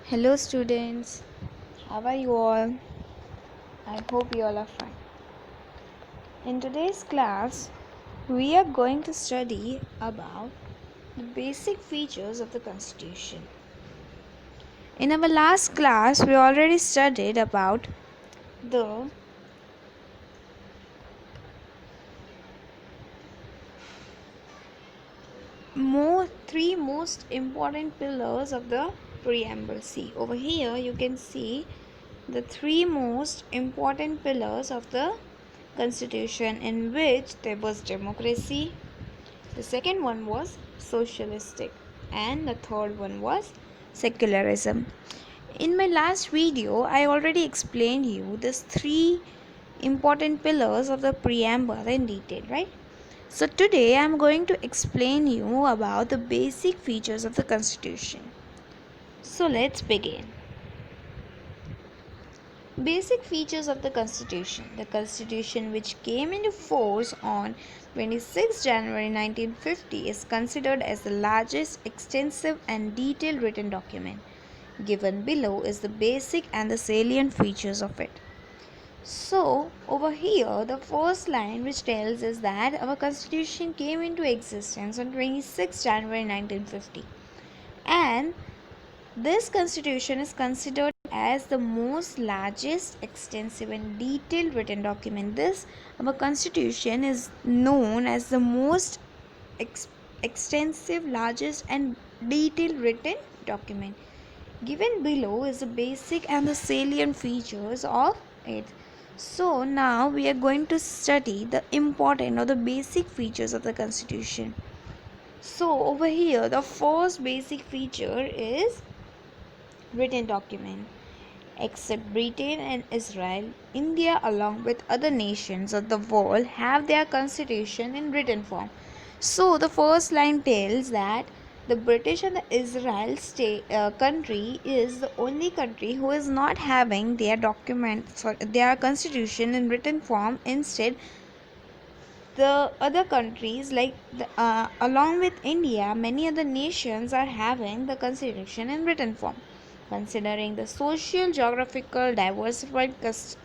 Hello, students. How are you all? I hope you all are fine. In today's class, we are going to study about the basic features of the Constitution. In our last class, we already studied about the three most important pillars of the preamble. See, over here you can see the three most important pillars of the Constitution, in which there was democracy, the second one was socialistic, and the third one was secularism. In my last video, I already explained you these three important pillars of the preamble in detail, right? So today I am going to explain you about the basic features of the Constitution. So let's begin. Basic features of the Constitution. The Constitution, which came into force on 26 January 1950, is considered as the largest, extensive, and detailed written document. Given below is the basic and the salient features of it. So, over here, the first line which tells us that our Constitution came into existence on 26 January 1950, and this Constitution is considered as the most largest, extensive, and detailed written document. This our Constitution is known as the most extensive, largest, and detailed written document. Given below is the basic and the salient features of it. So now we are going to study the important or the basic features of the Constitution. So over here, the first basic feature is written document. Except Britain and Israel, India, along with other nations of the world, have their constitution in written form. So the first line tells that the British and the Israel country is the only country who is not having their their constitution in written form. Instead, the other countries along with India, many other nations are having the constitution in written form. Considering the social, geographical, diversified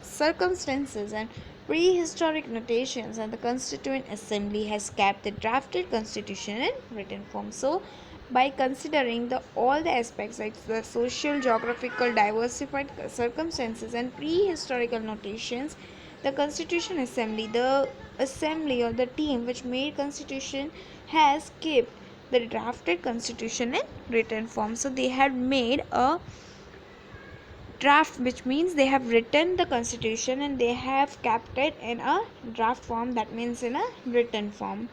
circumstances and prehistoric notations, and the Constituent Assembly has kept the drafted constitution in written form. So, by considering all the aspects like the social, geographical, diversified circumstances and prehistorical notations, the Constitution Assembly, the assembly or the team which made Constitution, has kept the drafted constitution in written form. So they had made a draft, which means they have written the constitution and they have kept it in a draft form, that means in a written form.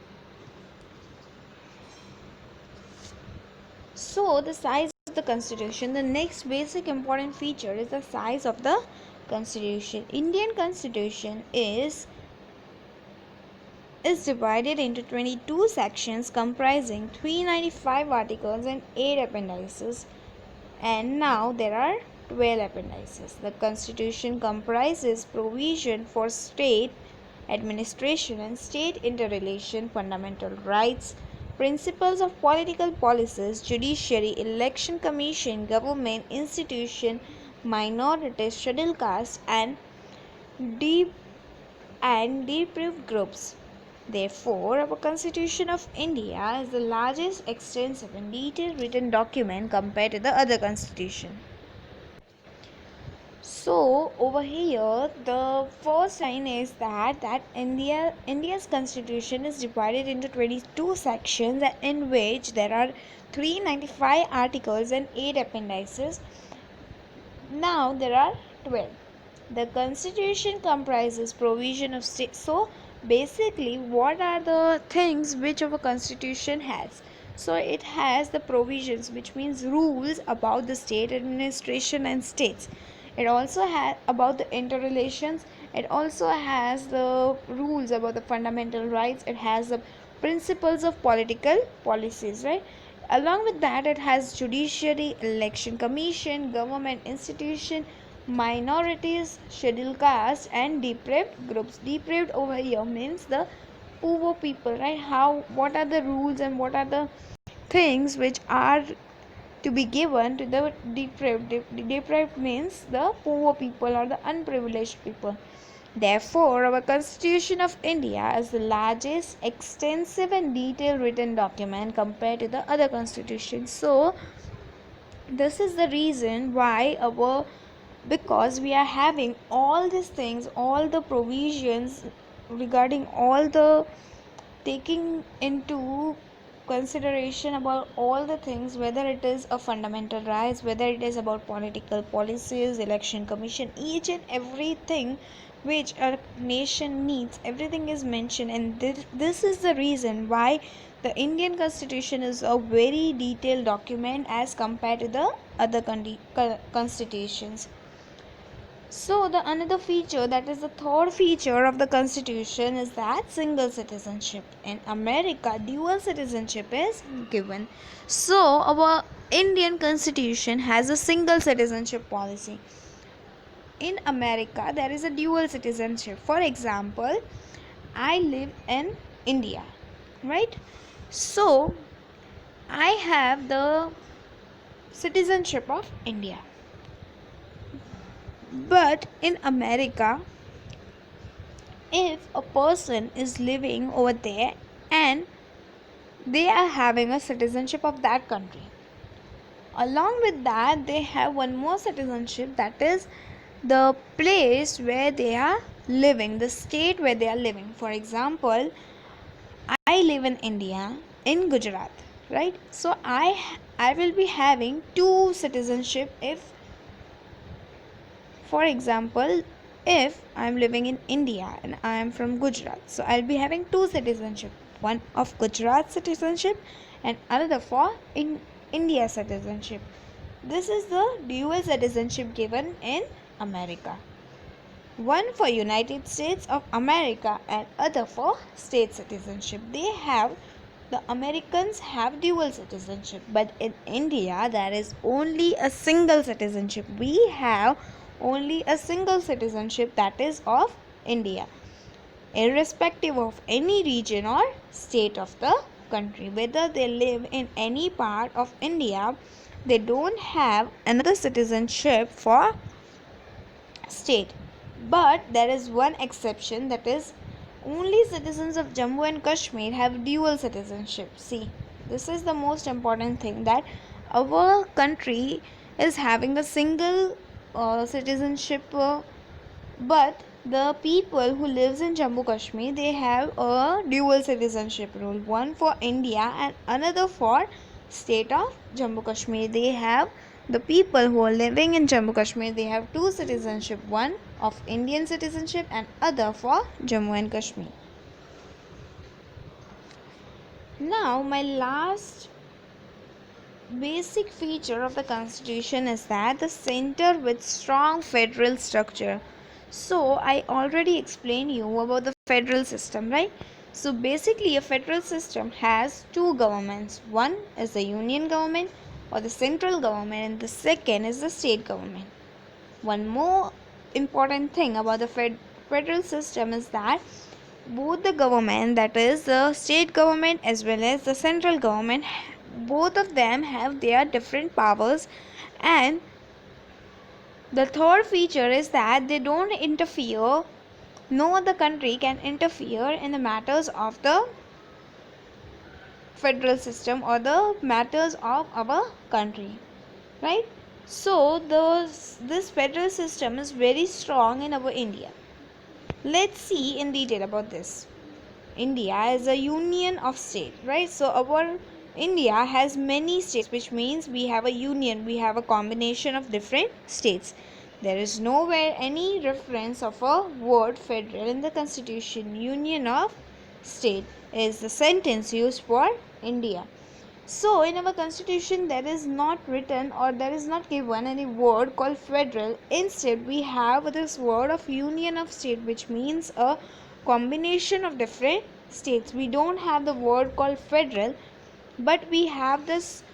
So the size of the constitution, the next basic important feature is the size of the constitution. Indian constitution is divided into 22 sections comprising 395 articles and 8 appendices, and now there are 12 appendices. The Constitution comprises provision for state administration and state interrelation, fundamental rights, principles of political policies, judiciary, election commission, government institution, minorities, scheduled castes, and deprived groups. Therefore, our Constitution of India is the largest, extensive, and detailed written document compared to the other constitution. So over here, the first line is that India's constitution is divided into 22 sections, in which there are 395 articles and 8 appendices. Now there are 12. The constitution comprises provision of state. So basically, what are the things which our constitution has? So it has the provisions, which means rules about the state administration and states. It also has about the interrelations. It also has the rules about the fundamental rights. It has the principles of political policies, right? Along with that, it has judiciary, election commission, government institution, minorities, scheduled castes, and deprived groups. Deprived over here means the poor people, right? What are the rules and what are the things which are to be given to the deprived. Deprived means the poor people or the unprivileged people. Therefore, our Constitution of India is the largest, extensive, and detailed written document compared to the other constitutions. So, this is the reason why our, because we are having all these things, all the provisions regarding all the, taking into consideration about all the things, whether it is a fundamental rights, whether it is about political policies, election commission, each and everything which a nation needs, everything is mentioned. And this is the reason why the Indian Constitution is a very detailed document as compared to the other constitutions. So the another feature, that is the third feature of the constitution, is that single citizenship. In America, dual citizenship is given. So our Indian constitution has a single citizenship policy. In America, there is a dual citizenship. For example, I live in India, right? So I have the citizenship of India. But in America, if a person is living over there and they are having a citizenship of that country, along with that they have one more citizenship, that is the place where they are living, the state where they are living. For example, I live in India, in Gujarat, right? So I will be having two citizenship. If, for example, if I am living in India and I am from Gujarat, so I'll be having two citizenship, one of Gujarat citizenship and another for in India citizenship. This is the dual citizenship given in America. One for United States of America and other for state citizenship. The Americans have dual citizenship, but in India there is only a single citizenship. We have only a single citizenship, that is of India, irrespective of any region or state of the country. Whether they live in any part of India, they don't have another citizenship for state. But there is one exception, that is only citizens of Jammu and Kashmir have dual citizenship. See, this is the most important thing, that our country is having a single citizenship, but the people who lives in Jammu Kashmir, they have a dual citizenship rule, one for India and another for state of Jammu Kashmir. They have, the people who are living in Jammu Kashmir, they have two citizenship, one of Indian citizenship and other for Jammu and Kashmir. Now my last basic feature of the constitution is that the center with strong federal structure. So I already explained you about the federal system, right? So basically a federal system has two governments. One is the union government or the central government, and the second is the state government. One more important thing about the federal system is that both the government, that is the state government as well as the central government, both of them have their different powers. And the third feature is that they don't interfere, no other country can interfere in the matters of the federal system or the matters of our country, right? So this federal system is very strong in our India. Let's see in detail about this. India is a union of states, right? So our India has many states, which means we have a union, we have a combination of different states. There is nowhere any reference of a word federal in the constitution. Union of state is the sentence used for India. So in our constitution there is not written or there is not given any word called federal. Instead we have this word of union of state, which means a combination of different states. We don't have the word called federal, but we have this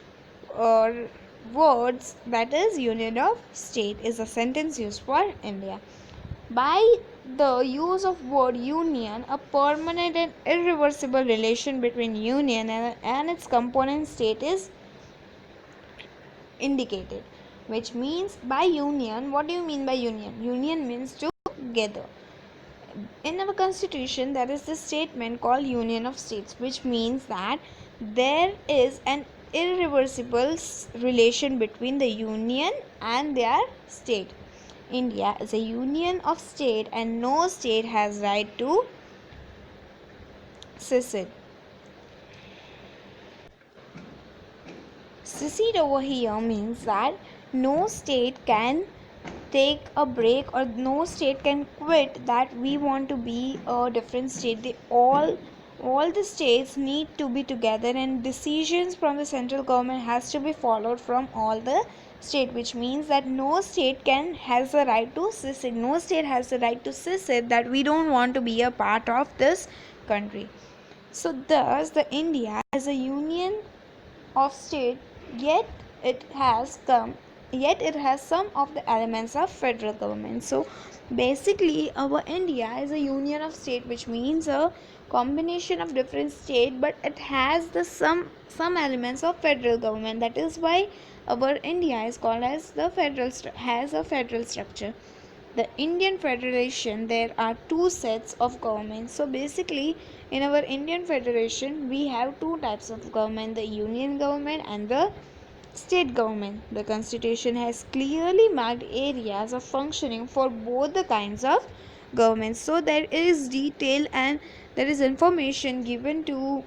words, that is union of state is a sentence used for India. By the use of word union, a permanent and irreversible relation between union and its component state is indicated, which means by union. What do you mean by union? Union means together. In our constitution there is this statement called union of states, which means that there is an irreversible relation between the union and their state. India is a union of state and no state has right to secede. Secede over here means that no state can take a break or no state can quit that we want to be a different state. They all the states need to be together and decisions from the central government has to be followed from all the state, which means that no state can has the right to secede. No state has the right to secede that we don't want to be a part of this country. So thus the India is a union of state, yet it has some of the elements of federal government. So basically our India is a union of state, which means a combination of different state, but it has the some elements of federal government. That is why our India is called as the has a federal structure. The Indian Federation, there are two sets of government. So basically in our Indian Federation we have two types of government, the union government and the state government. The constitution has clearly marked areas of functioning for both the kinds of government. So there is detail and there is information given to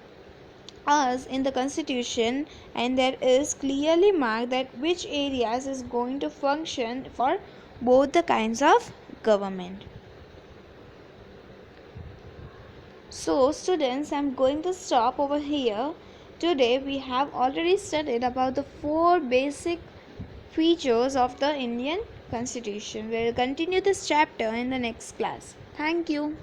us in the constitution, and there is clearly marked that which areas is going to function for both the kinds of government. So students, I'm going to stop over here. Today we have already studied about the four basic features of the Indian Constitution. We'll continue this chapter in the next class. Thank you.